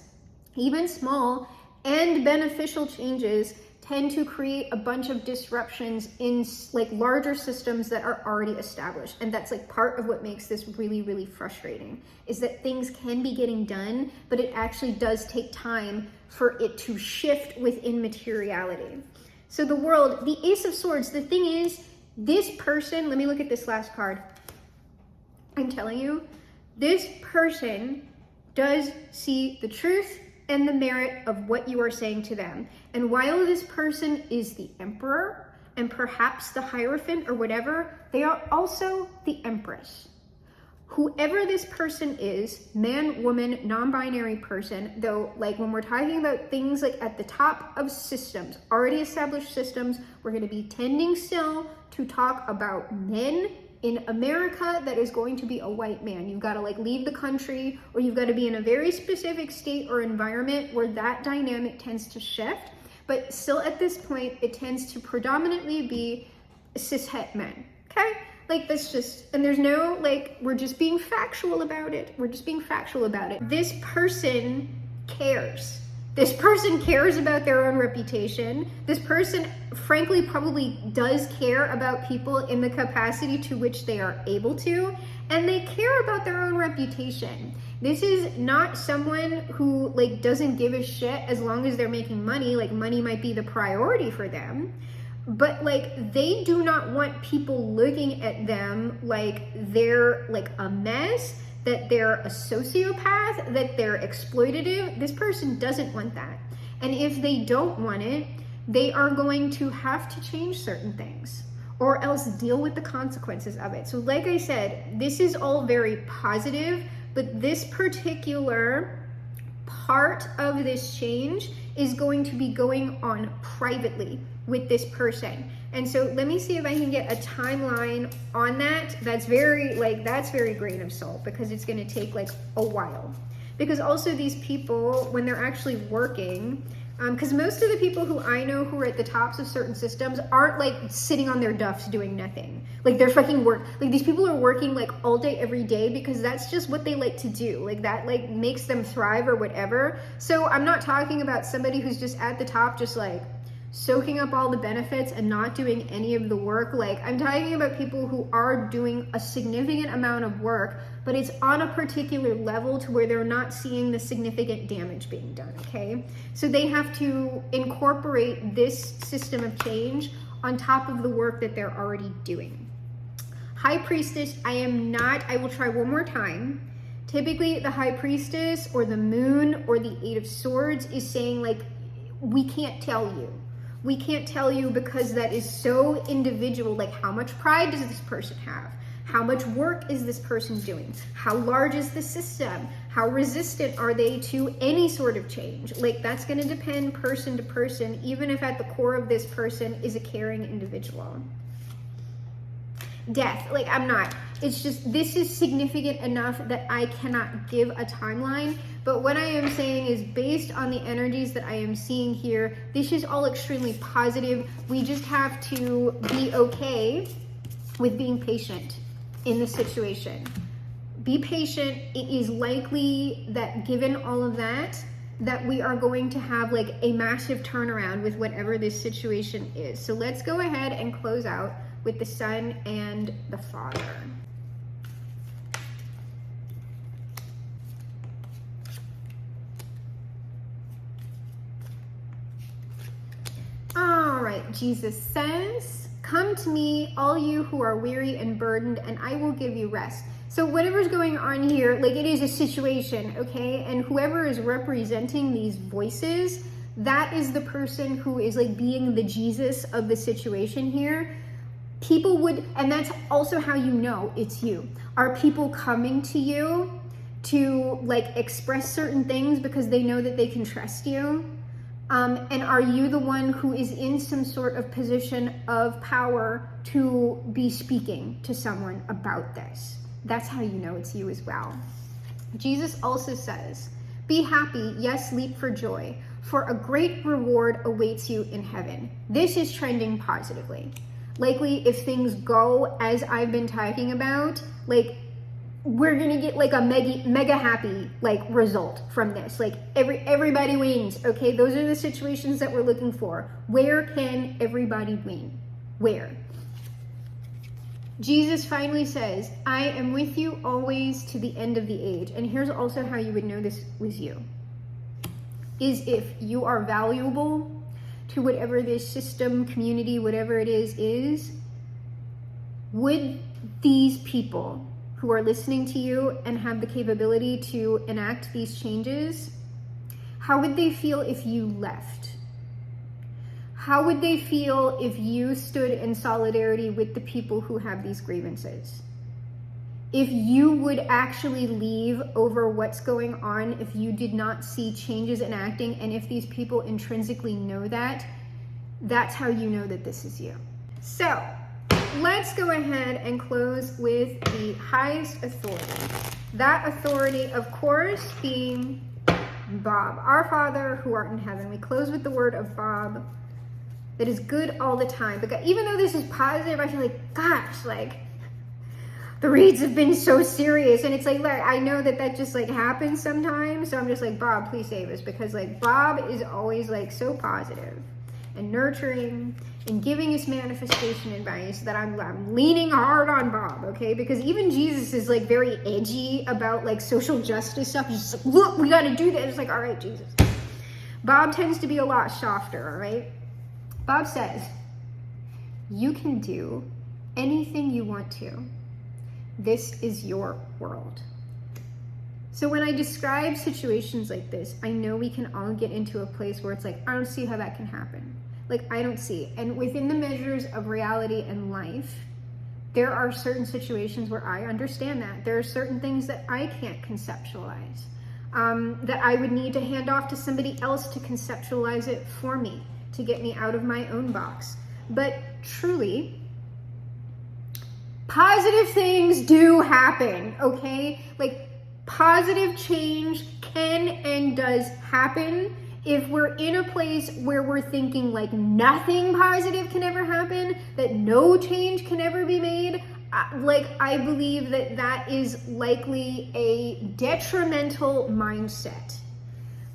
Speaker 1: even small and beneficial changes, tend to create a bunch of disruptions in like larger systems that are already established. And that's like part of what makes this really, really frustrating, is that things can be getting done, but it actually does take time for it to shift within materiality. So the world, the Ace of Swords, the thing is, this person, let me look at this last card. I'm telling you, this person does see the truth and the merit of what you are saying to them. And while this person is the Emperor and perhaps the Hierophant or whatever, they are also the Empress. Whoever this person is, man, woman, non-binary person, though, like when we're talking about things like at the top of systems, already established systems, we're going to be tending still to talk about men in America that is going to be a white man. You've got to like leave the country, or you've got to be in a very specific state or environment where that dynamic tends to shift. But still at this point, it tends to predominantly be cishet men, okay? Like that's just, and there's no like, we're just being factual about it. We're just being factual about it. This person cares. This person cares about their own reputation. This person, frankly, probably does care about people in the capacity to which they are able to, and they care about their own reputation. This is not someone who like doesn't give a shit as long as they're making money. Like money might be the priority for them, but like they do not want people looking at them like they're like a mess, that they're a sociopath, that they're exploitative. This person doesn't want that. And if they don't want it, they are going to have to change certain things or else deal with the consequences of it. So like I said, this is all very positive, but this particular part of this change is going to be going on privately with this person. And so let me see if I can get a timeline on that. That's very grain of salt, because it's going to take like a while. Because also these people, when they're actually working, because most of the people who I know who are at the tops of certain systems aren't like sitting on their duffs doing nothing. Like they're fucking work. Like these people are working like all day, every day, because that's just what they like to do. Like that like makes them thrive or whatever. So I'm not talking about somebody who's just at the top, just like soaking up all the benefits and not doing any of the work. Like I'm talking about people who are doing a significant amount of work, but it's on a particular level to where they're not seeing the significant damage being done, okay? So they have to incorporate this system of change on top of the work that they're already doing. High Priestess, I will try one more time. Typically the High Priestess or the Moon or the Eight of Swords is saying like, we can't tell you. We can't tell you because that is so individual. Like how much pride does this person have? How much work is this person doing? How large is the system? How resistant are they to any sort of change? Like that's going to depend person to person, even if at the core of this person is a caring individual. Death, like I'm not. It's just, this is significant enough that I cannot give a timeline. But what I am saying is based on the energies that I am seeing here, this is all extremely positive. We just have to be okay with being patient in this situation. Be patient. It is likely that given all of that, that we are going to have like a massive turnaround with whatever this situation is. So let's go ahead and close out with the Son and the Father. All right, Jesus says, come to me, all you who are weary and burdened, and I will give you rest. So whatever's going on here, like it is a situation, okay? And whoever is representing these voices, that is the person who is like being the Jesus of the situation here. People would, and that's also how you know it's you. Are people coming to you to like express certain things because they know that they can trust you? And are you the one who is in some sort of position of power to be speaking to someone about this? That's how you know it's you as well. Jesus also says, be happy, yes, leap for joy, for a great reward awaits you in heaven. This is trending positively. Likely if things go as I've been talking about, like we're gonna get like a mega happy like result from this. Like everybody wins, okay? Those are the situations that we're looking for. Where can everybody win? Where? Jesus finally says, I am with you always to the end of the age. And here's also how you would know this was you. Is if you are valuable to whatever this system, community, whatever it is, would these people who are listening to you and have the capability to enact these changes, how would they feel if you left? How would they feel if you stood in solidarity with the people who have these grievances? If you would actually leave over what's going on, if you did not see changes enacting, and if these people intrinsically know that, that's how you know that this is you. So, let's go ahead and close with the highest authority. That authority, of course, being Bob. Our Father who art in heaven. We close with the word of Bob that is good all the time. Because even though this is positive, I feel like, gosh, like, the reads have been so serious, and it's like, look, I know that just like happens sometimes, so I'm just like, Bob, please save us, because like Bob is always like so positive and nurturing and giving us manifestation advice that I'm leaning hard on Bob, okay? Because even Jesus is like very edgy about like social justice stuff. He's just like, look, we got to do this. It's like, all right, Jesus. Bob tends to be a lot softer, all right? Bob says, you can do anything you want to. This is your world. So when I describe situations like this, I know we can all get into a place where it's like, I don't see how that can happen. Like, I don't see. And within the measures of reality and life, there are certain situations where I understand that. There are certain things that I can't conceptualize, that I would need to hand off to somebody else to conceptualize it for me, to get me out of my own box. But truly, positive things do happen, okay? Like, positive change can and does happen. If we're in a place where we're thinking like nothing positive can ever happen, that no change can ever be made, I believe that is likely a detrimental mindset.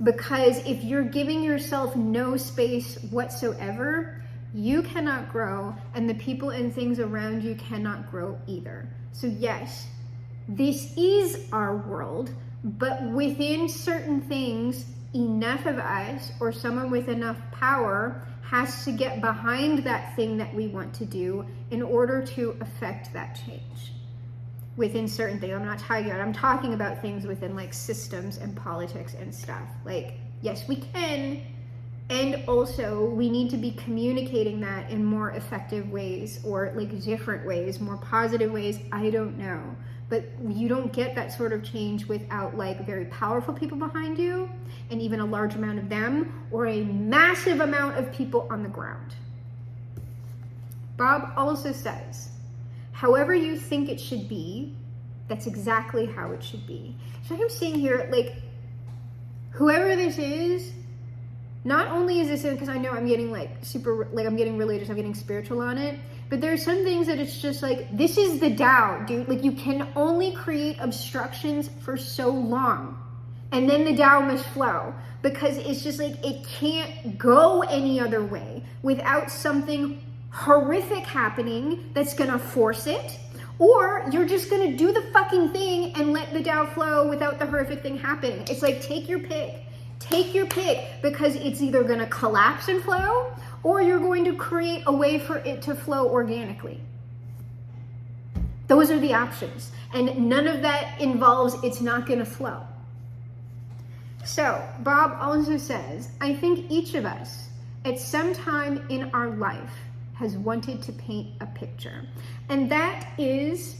Speaker 1: Because if you're giving yourself no space whatsoever, you cannot grow, and the people and things around you cannot grow either. So yes, this is our world, but within certain things, enough of us or someone with enough power has to get behind that thing that we want to do in order to affect that change within certain things. I'm talking about things within like systems and politics and stuff. Like, yes, we can. And also we need to be communicating that in more effective ways, or like different ways, more positive ways. I don't know. But you don't get that sort of change without like very powerful people behind you, and even a large amount of them, or a massive amount of people on the ground. Bob also says, however you think it should be, that's exactly how it should be. So I'm saying here, like, whoever this is, not only is this, because I know I'm getting like I'm getting religious, I'm getting spiritual on it, but there's some things that it's just like, this is the Tao, dude. Like, you can only create obstructions for so long, and then the Tao must flow, because it's just like, it can't go any other way without something horrific happening that's gonna force it, or you're just gonna do the fucking thing and let the Tao flow without the horrific thing happening. It's like, take your pick. Take your pick, because it's either going to collapse and flow, or you're going to create a way for it to flow organically. Those are the options. And none of that involves it's not going to flow. So Bob also says, I think each of us at some time in our life has wanted to paint a picture. And that is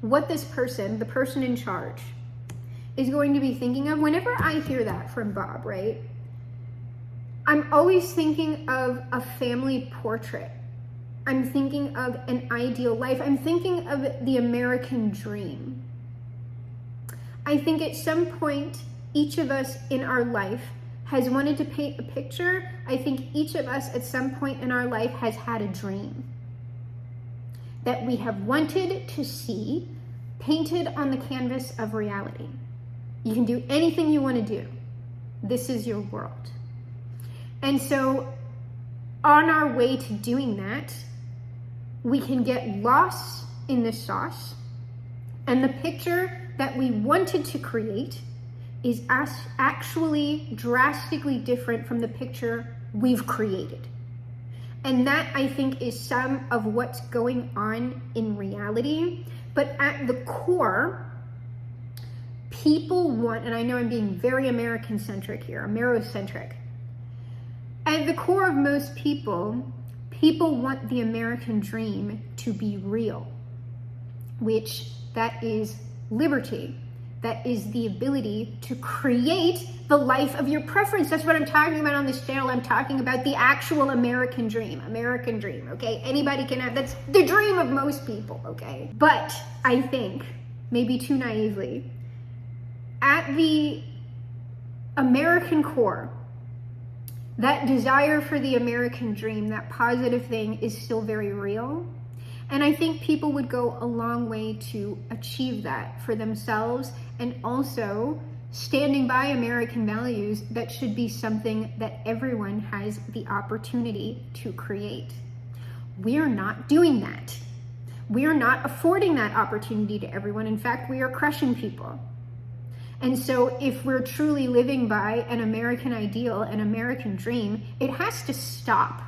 Speaker 1: what this person, the person in charge, is going to be thinking of. Whenever I hear that from Bob, right, I'm always thinking of a family portrait. I'm thinking of an ideal life. I'm thinking of the American dream. I think at some point, each of us in our life has wanted to paint a picture. I think each of us at some point in our life has had a dream that we have wanted to see painted on the canvas of reality. You can do anything you want to do. This is your world. And so on our way to doing that, we can get lost in the sauce, and the picture that we wanted to create is actually drastically different from the picture we've created. And that, I think, is some of what's going on in reality. But at the core, people want, and I know I'm being very American-centric here, Amerocentric. At the core of most people want the American dream to be real, which that is liberty, That is the ability to create the life of your preference. That's what I'm talking about on this channel. I'm talking about the actual American dream, okay? Anybody can have, that's the dream of most people, okay? But I think, maybe too naively, at the American core, that desire for the American dream, that positive thing, is still very real. And I think people would go a long way to achieve that for themselves, and also standing by American values. That should be something that everyone has the opportunity to create. We're not doing that. We are not affording that opportunity to everyone. In fact, we are crushing people. And so if we're truly living by an American ideal, an American dream, it has to stop.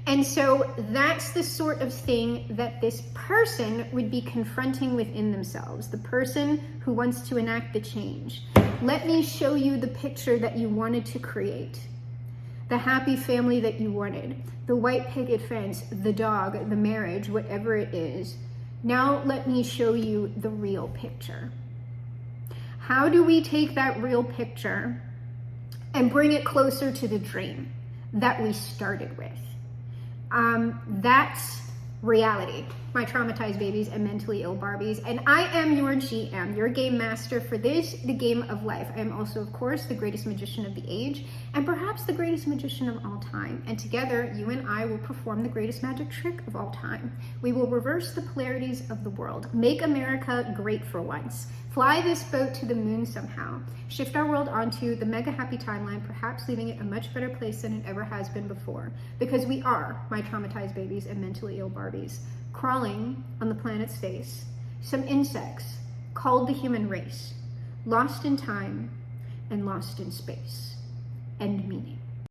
Speaker 1: And so that's the sort of thing that this person would be confronting within themselves, the person who wants to enact the change. Let me show you the picture that you wanted to create, the happy family that you wanted, the white picket fence, the dog, the marriage, whatever it is. Now let me show you the real picture. How do we take that real picture and bring it closer to the dream that we started with? That's reality, my traumatized babies and mentally ill Barbies. And I am your GM, your game master for this, the game of life. I am also, of course, the greatest magician of the age, and perhaps the greatest magician of all time. And together, you and I will perform the greatest magic trick of all time. We will reverse the polarities of the world, make America great for once, fly this boat to the moon somehow, shift our world onto the mega happy timeline, perhaps leaving it a much better place than it ever has been before. Because we are, my traumatized babies and mentally ill Barbies, crawling on the planet's face, some insects called the human race, lost in time and lost in space. End meaning.